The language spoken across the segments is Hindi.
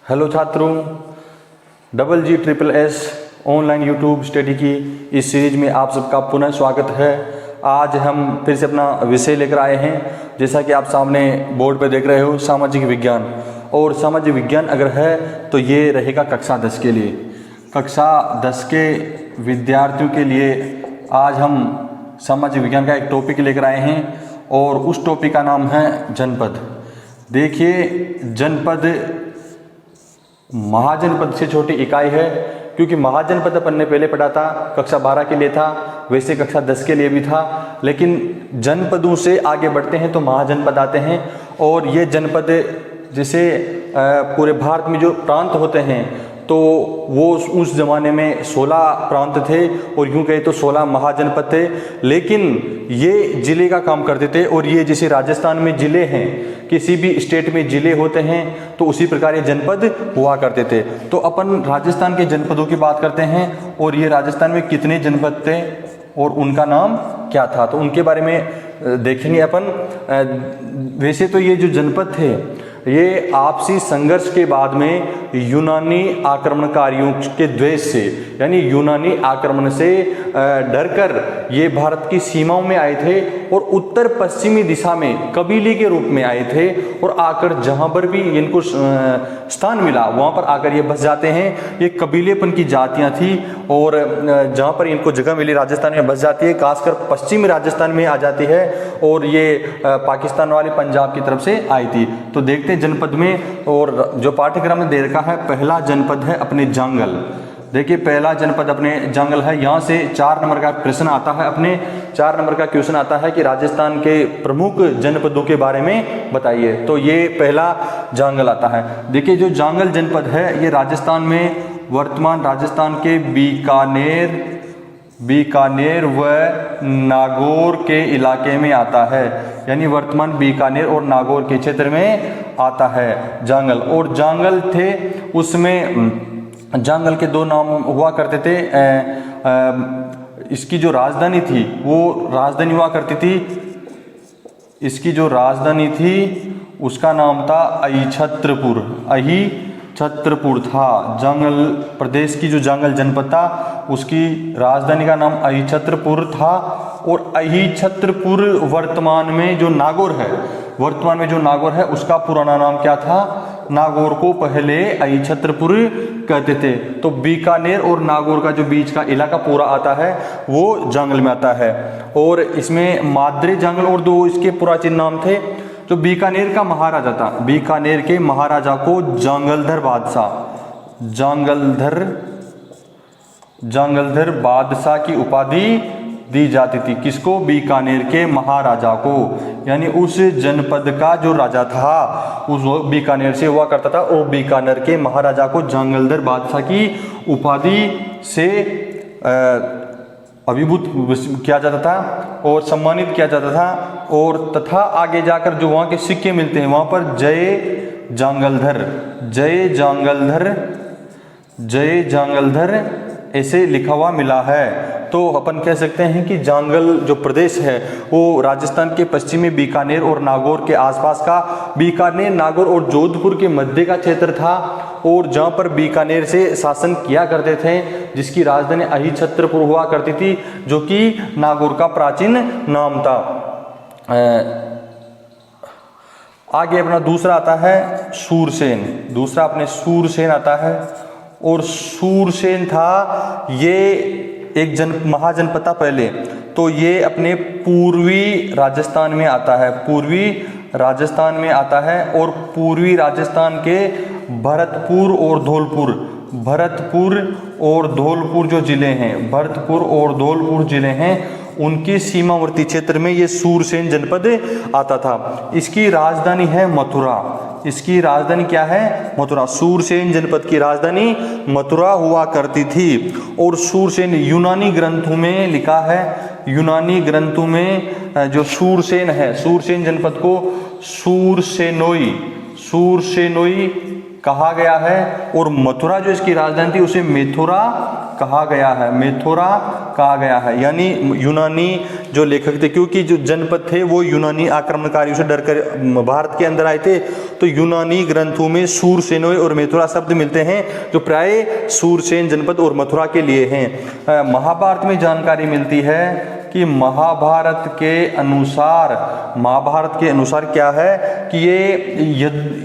हेलो छात्रों, GGSSS ऑनलाइन यूट्यूब स्टडी की इस सीरीज में आप सबका पुनः स्वागत है। आज हम फिर से अपना विषय लेकर आए हैं, जैसा कि आप सामने बोर्ड पर देख रहे हो, सामाजिक विज्ञान। और सामाजिक विज्ञान अगर है तो ये रहेगा कक्षा 10 के लिए। कक्षा 10 के विद्यार्थियों के लिए आज हम सामाजिक विज्ञान का एक टॉपिक लेकर आए हैं और उस टॉपिक का नाम है जनपद। देखिए, जनपद महाजनपद से छोटी इकाई है, क्योंकि महाजनपद अपन ने पहले पढ़ा था, कक्षा 12 के लिए था, वैसे कक्षा 10 के लिए भी था। लेकिन जनपदों से आगे बढ़ते हैं तो महाजनपद आते हैं। और ये जनपद जैसे पूरे भारत में जो प्रांत होते हैं तो वो उस ज़माने में 16 प्रांत थे, और यूँ कहे तो 16 महाजनपद थे। लेकिन ये ज़िले का काम करते थे, और ये जैसे राजस्थान में ज़िले हैं, किसी भी स्टेट में ज़िले होते हैं, तो उसी प्रकार ये जनपद हुआ करते थे। तो अपन राजस्थान के जनपदों की बात करते हैं, और ये राजस्थान में कितने जनपद थे और उनका नाम क्या था, तो उनके बारे में देखेंगे अपन। वैसे तो ये जो जनपद थे ये आपसी संघर्ष के बाद में यूनानी आक्रमणकारियों के द्वेष से, यानी यूनानी आक्रमण से डरकर ये भारत की सीमाओं में आए थे, और उत्तर पश्चिमी दिशा में कबीले के रूप में आए थे, और आकर जहाँ पर भी इनको स्थान मिला वहाँ पर आकर ये बस जाते हैं। ये कबीलेपन की जातियाँ थी, और जहाँ पर इनको जगह मिली राजस्थान में बस जाती है, खासकर पश्चिमी राजस्थान में आ जाती है, और ये पाकिस्तान वाले पंजाब की तरफ से आई थी। तो देखते हैं जनपद में, और जो पाठ्यक्रम में दे रखा है, पहला जनपद है अपने जांगल। देखिए, पहला जनपद अपने जांगल है। यहाँ से 4 नंबर का प्रश्न आता है, अपने 4 नंबर का क्वेश्चन आता है कि राजस्थान के प्रमुख जनपदों के बारे में बताइए। तो ये पहला जांगल आता है। देखिए, जो जांगल जनपद है ये राजस्थान में, वर्तमान राजस्थान के बीकानेर व नागौर के इलाके में आता है, यानी वर्तमान बीकानेर और नागौर के क्षेत्र में आता है जांगल। और जांगल थे, उसमें जांगल के 2 नाम हुआ करते थे। इसकी जो राजधानी थी वो राजधानी हुआ करती थी, इसकी जो राजधानी थी उसका नाम था अहिछत्रपुर था। जांगल प्रदेश की जो जांगल जनपद था उसकी राजधानी का नाम अहिछत्रपुर था। और अहिछत्रपुर वर्तमान में जो नागौर है उसका पुराना नाम क्या था? नागौर को पहले अहिछत्रपुर कहते थे। तो बीकानेर और नागौर का जो बीच का इलाका पूरा आता है वो जांगल में आता है। और इसमें माद्रे जांगल और 2 इसके प्राचीन नाम थे। जो बीकानेर का महाराजा था, बीकानेर के महाराजा को जांगलधर बादशाह की उपाधि दी जाती थी। किसको? बीकानेर के महाराजा को, यानी उस जनपद का जो राजा था उस बीकानेर से हुआ करता था, और बीकानेर के महाराजा को जांगलधर बादशाह की उपाधि से अभिभूत किया जाता था और सम्मानित किया जाता था। और तथा आगे जाकर जो वहाँ के सिक्के मिलते हैं वहाँ पर जय जांगलधर ऐसे लिखा हुआ मिला है। तो अपन कह सकते हैं कि जांगल जो प्रदेश है वो राजस्थान के पश्चिमी बीकानेर और नागौर के आसपास का, बीकानेर, नागौर और जोधपुर के मध्य का क्षेत्र था, और जहाँ पर बीकानेर से शासन किया करते थे, जिसकी राजधानी अहिछत्रपुर हुआ करती थी, जो कि नागौर का प्राचीन नाम था। आगे अपना दूसरा आता है सूरसेन। दूसरा अपने सूरसेन आता है, और सूरसेन था ये एक महाजनपद था पहले। तो ये अपने पूर्वी राजस्थान में आता है, और पूर्वी राजस्थान के भरतपुर और धौलपुर जो जिले हैं, उनकी सीमावर्ती क्षेत्र में ये सूरसेन जनपद आता था। इसकी राजधानी है मथुरा। इसकी राजधानी क्या है? मथुरा। सूरसेन जनपद की राजधानी मथुरा हुआ करती थी। और सूरसेन यूनानी ग्रंथों में लिखा है, यूनानी ग्रंथों में जो सूरसेन है, सूरसेन जनपद को सूरसेनोई कहा गया है। और मथुरा जो इसकी राजधानी थी उसे मेथुरा कहा गया है, मेथोरा कहा गया है। यानी यूनानी जो लेखक थे, क्योंकि जो जनपद थे वो यूनानी आक्रमणकारियों से डरकर भारत के अंदर आए थे, तो यूनानी ग्रंथों में सूरसेनों और मेथुरा शब्द मिलते हैं जो प्राय सूरसेन जनपद और मथुरा के लिए हैं। महाभारत में जानकारी मिलती है कि महाभारत के अनुसार क्या है कि ये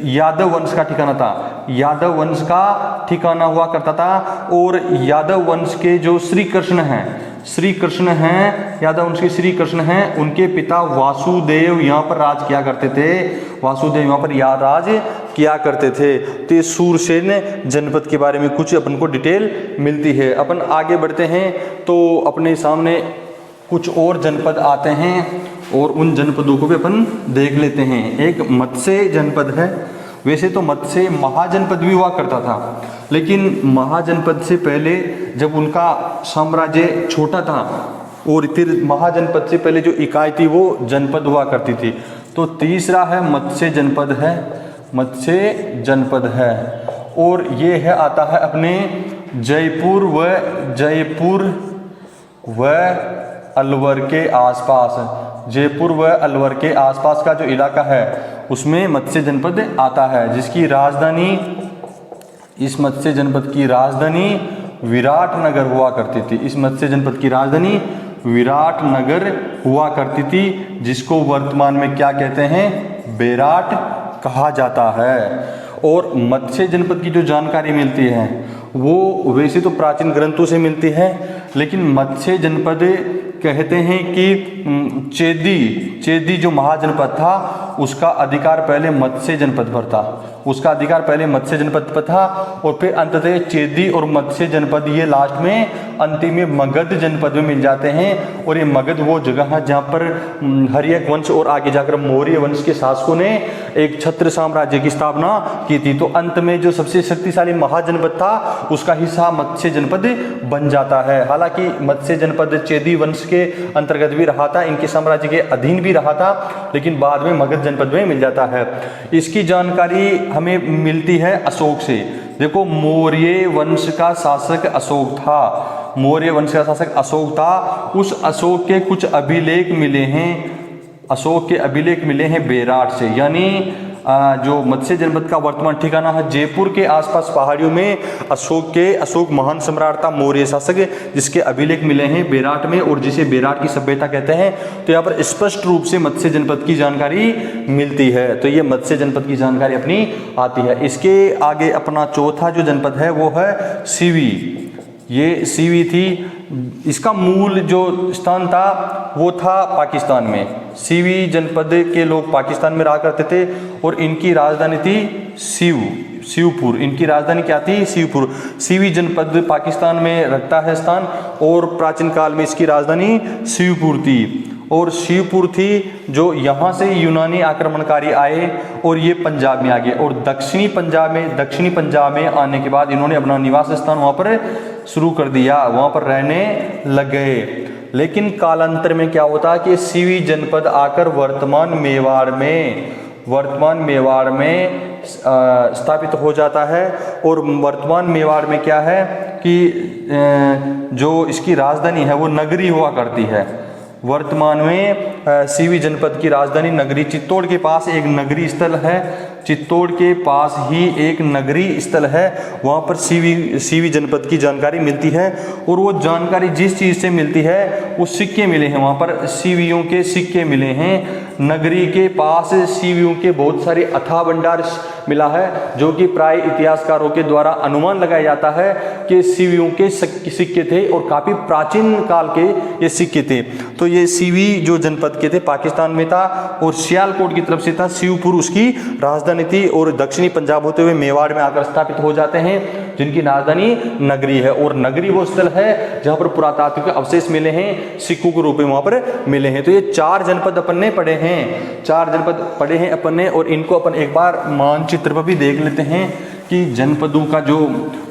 यादव वंश का ठिकाना था, यादव वंश का ठिकाना हुआ करता था। और यादव वंश के जो श्री कृष्ण हैं, यादव वंश के श्री कृष्ण हैं, उनके पिता वासुदेव यहाँ पर राज किया करते थे, वासुदेव यहाँ पर राज किया करते थे। तो ये सूरसेन जनपद के बारे में कुछ अपन को डिटेल मिलती है। अपन आगे बढ़ते हैं तो अपने सामने कुछ और जनपद आते हैं और उन जनपदों को भी अपन देख लेते हैं। एक मत्स्य जनपद है। वैसे तो मत्स्य महाजनपद भी हुआ करता था, लेकिन महाजनपद से पहले जब उनका साम्राज्य छोटा था और फिर महाजनपद से पहले जो इकाई थी वो जनपद हुआ करती थी। तो तीसरा है मत्स्य जनपद है और ये है आता है अपने जयपुर व अलवर के आसपास। जयपुर व अलवर के आसपास का जो इलाका है उसमें मत्स्य जनपद आता है, जिसकी राजधानी, इस मत्स्य जनपद की राजधानी विराटनगर हुआ करती थी। इस मत्स्य जनपद की राजधानी विराटनगर हुआ करती थी, जिसको वर्तमान में क्या कहते हैं, बेराट कहा जाता है। और मत्स्य जनपद की जो जानकारी मिलती है वो वैसे तो प्राचीन ग्रंथों से मिलती है, लेकिन मत्स्य जनपद कहते हैं कि चेदी जो महाजनपद था उसका अधिकार पहले मत्स्य जनपद पर था, उसका अधिकार पहले मत्स्य जनपद पर था और फिर अंततः चेदी और मत्स्य जनपद ये लास्ट में अंतिम में मगध जनपद में मिल जाते हैं। और ये मगध वो जगह है जहाँ पर हर्यक वंश और आगे जाकर मौर्य वंश के शासकों ने एक छत्र साम्राज्य की स्थापना की थी। तो अंत में जो सबसे शक्तिशाली महाजनपद था उसका हिस्सा मत्स्य जनपद बन जाता है। हालांकि मत्स्य जनपद चेदी वंश के अंतर्गत भी रहा था, इनके साम्राज्य के अधीन भी रहा था, लेकिन बाद में मगध जनपद में मिल जाता है। इसकी जानकारी हमें मिलती है अशोक से। देखो, मौर्य वंश का शासक अशोक था, मौर्य वंश का शासक अशोक था। उस अशोक के कुछ अभिलेख मिले हैं, अशोक के अभिलेख मिले हैं बेराट से। यानी जो मत्स्य जनपद का वर्तमान ठिकाना है जयपुर के आसपास पहाड़ियों में अशोक महान सम्राट था, मौर्य शासक, जिसके अभिलेख मिले हैं बेराट में और जिसे बेराट की सभ्यता कहते हैं। तो यहाँ पर स्पष्ट रूप से मत्स्य जनपद की जानकारी मिलती है। तो ये मत्स्य जनपद की जानकारी अपनी आती है। इसके आगे अपना चौथा जो जनपद है वो है सीवी। ये सीवी थी, इसका मूल जो स्थान था वो था पाकिस्तान में। सीवी जनपद के लोग पाकिस्तान में रहा करते थे और इनकी राजधानी थी शिवपुर। इनकी राजधानी क्या थी? शिवपुर। सीवी जनपद पाकिस्तान में रखता है स्थान और प्राचीन काल में इसकी राजधानी शिवपुर थी। और शिवपुर थी जो यहाँ से यूनानी आक्रमणकारी आए और ये पंजाब में आ गए और दक्षिणी पंजाब में आने के बाद इन्होंने अपना निवास स्थान वहाँ पर शुरू कर दिया, वहाँ पर रहने लग गए। लेकिन कालांतर में क्या होता है कि सीवी जनपद आकर वर्तमान मेवाड़ में स्थापित हो जाता है। और वर्तमान मेवाड़ में क्या है कि जो इसकी राजधानी है वो नगरी हुआ करती है। वर्तमान में सीवी जनपद की राजधानी नगरी चित्तौड़ के पास एक नगरी स्थल है, चित्तौड़ के पास ही एक नगरी स्थल है, वहाँ पर सीवी जनपद की जानकारी मिलती है। और वो जानकारी जिस चीज़ से मिलती है वो सिक्के मिले हैं, वहाँ पर सीवियों के सिक्के मिले हैं। नगरी के पास सीवियों के बहुत सारे अथाह भंडार मिला है, जो कि प्राय इतिहासकारों के द्वारा अनुमान लगाया जाता है कि सीवियों के सिक्के थे और काफ़ी प्राचीन काल के ये सिक्के थे। तो ये सीवी जो जनपद के थे पाकिस्तान में था और सियालकोट की तरफ से था। शिवपुर उसकी राजधानी थी और दक्षिणी पंजाब होते हुए मेवाड़ में आकर स्थापित हो जाते हैं, जिनकी राजधानी नगरी है। और नगरी वो स्थल है जहाँ पर पुरातात्विक अवशेष मिले हैं, सिक्कों के रूप में वहाँ पर मिले हैं। तो ये 4 जनपद अपन ने पढ़े हैं, 4 जनपद पढ़े हैं अपन ने। और इनको अपन एक बार मानचित्र पर भी देख लेते हैं कि जनपदों का जो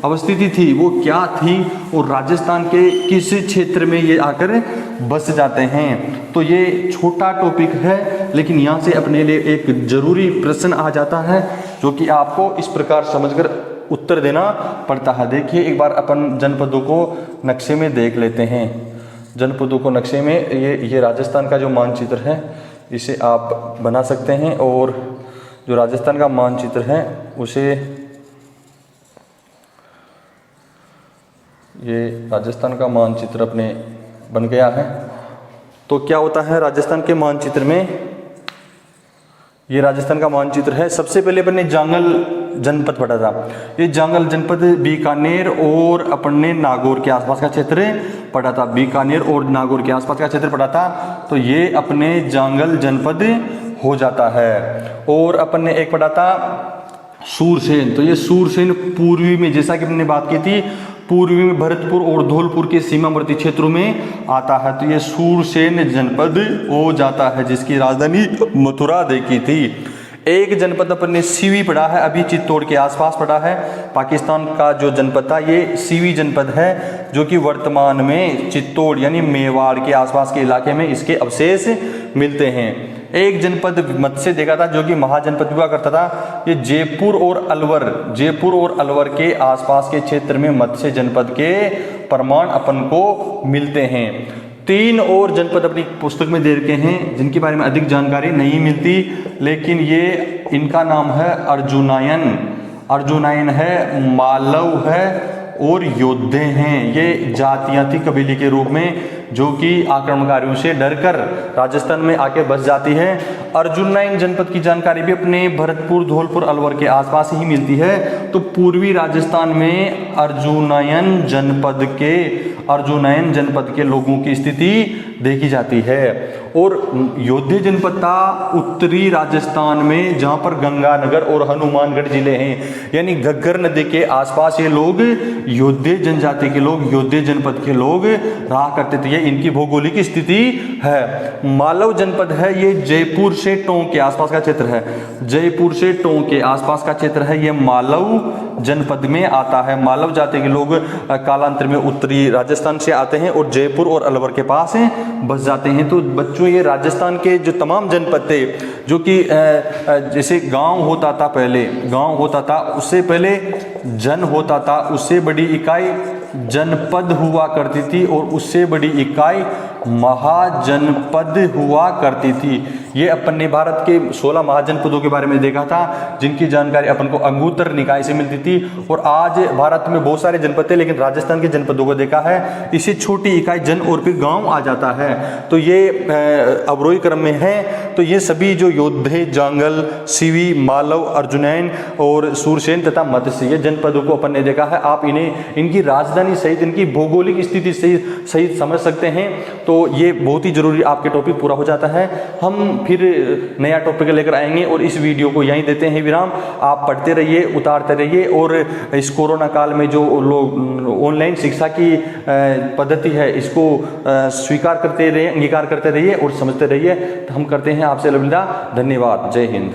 अवस्थिति थी वो क्या थी और राजस्थान के किस क्षेत्र में ये आकर बस जाते हैं। तो ये छोटा टॉपिक है, लेकिन यहाँ से अपने लिए एक जरूरी प्रश्न आ जाता है जो कि आपको इस प्रकार समझकर उत्तर देना पड़ता है। देखिए एक बार अपन जनपदों को नक्शे में देख लेते हैं। जनपदों को नक्शे में ये राजस्थान का जो मानचित्र है इसे आप बना सकते हैं, और जो राजस्थान का मानचित्र है उसे, ये राजस्थान का मानचित्र अपने बन गया है। तो क्या होता है राजस्थान के मानचित्र में, ये राजस्थान का मानचित्र है। सबसे पहले अपन ने जांगल जनपद पढ़ा था। ये जांगल जनपद बीकानेर और अपन ने नागौर के आसपास का क्षेत्र पढ़ा था। बीकानेर और नागौर के आसपास का क्षेत्र पढ़ा था, तो ये अपने जांगल जनपद हो जाता है। और अपन ने एक पढ़ा था सूरसेन, तो ये सूरसेन पूर्वी में, जैसा कि हमने बात की थी, पूर्वी में भरतपुर और धौलपुर के सीमावर्ती क्षेत्रों में आता है। तो ये सूरसेन जनपद हो जाता है, जिसकी राजधानी मथुरा देखी थी। एक जनपद अपन ने सीवी पढ़ा है, अभी चित्तौड़ के आसपास पढ़ा है। पाकिस्तान का जो जनपद था ये सीवी जनपद है, जो कि वर्तमान में चित्तौड़ यानी मेवाड़ के आसपास के इलाके में इसके अवशेष मिलते हैं। एक जनपद मत्स्य देखा था, जो कि महाजनपद हुआ करता था। ये जयपुर और अलवर के आसपास के क्षेत्र में मत्स्य जनपद के प्रमाण अपन को मिलते हैं। 3 और जनपद अपनी पुस्तक में दे रखे हैं, जिनके बारे में अधिक जानकारी नहीं मिलती, लेकिन ये इनका नाम है अर्जुनायन है, मालव है और योद्धे हैं। ये जातियां थी कबीले के रूप में, जो कि आक्रमणकारियों से डरकर राजस्थान में आके बस जाती है। अर्जुनायन जनपद की जानकारी भी अपने भरतपुर, धौलपुर, अलवर के आसपास ही मिलती है। तो पूर्वी राजस्थान में अर्जुनायन जनपद के लोगों की स्थिति देखी जाती है। और योद्धे जनपद था उत्तरी राजस्थान में, जहां पर गंगानगर और हनुमानगढ़ जिले हैं, यानी घग्गर नदी के आसपास ये लोग योद्धे जनजाति के लोग, योद्धे जनपद के लोग रहा करते थे। ये इनकी भौगोलिक स्थिति है। मालव जनपद है, ये जयपुर से टोंक के आसपास का क्षेत्र है। जयपुर से टोंक के आसपास का क्षेत्र है, ये मालव जनपद में आता है। मालव जाति के लोग कालांतर में उत्तरी राजस्थान से आते हैं और जयपुर और अलवर के पास बस जाते हैं। तो बच्चों, ये राजस्थान के जो तमाम जनपद थे, जो कि जैसे गांव होता था, उससे पहले जन होता था, उससे बड़ी इकाई जनपद हुआ करती थी, और उससे बड़ी इकाई महाजनपद हुआ करती थी। ये अपन ने भारत के 16 महाजनपदों के बारे में देखा था, जिनकी जानकारी अपन को अंगुत्तर निकाय से मिलती थी। और आज भारत में बहुत सारे जनपद थे, लेकिन राजस्थान के जनपदों को देखा है, इसे छोटी इकाई जन और फिर गांव आ जाता है। तो ये अवरोही क्रम में है। तो ये सभी जो योद्धे, जांगल, सीवी, मालव, अर्जुनैन और सूरसेन तथा मत्स्य, ये जनपदों को अपन ने देखा है। आप इन्हें इनकी राजधानी सहित इनकी भौगोलिक स्थिति सहित समझ सकते हैं। तो ये बहुत ही जरूरी आपके टॉपिक पूरा हो जाता है। हम फिर नया टॉपिक लेकर आएंगे, और इस वीडियो को यहीं देते हैं विराम। आप पढ़ते रहिए, उतारते रहिए, और इस कोरोना काल में जो लोग ऑनलाइन शिक्षा की पद्धति है, इसको स्वीकार करते रहिए, अंगीकार करते रहिए और समझते रहिए। तो हम करते हैं आपसे अलविदा। धन्यवाद। जय हिंद।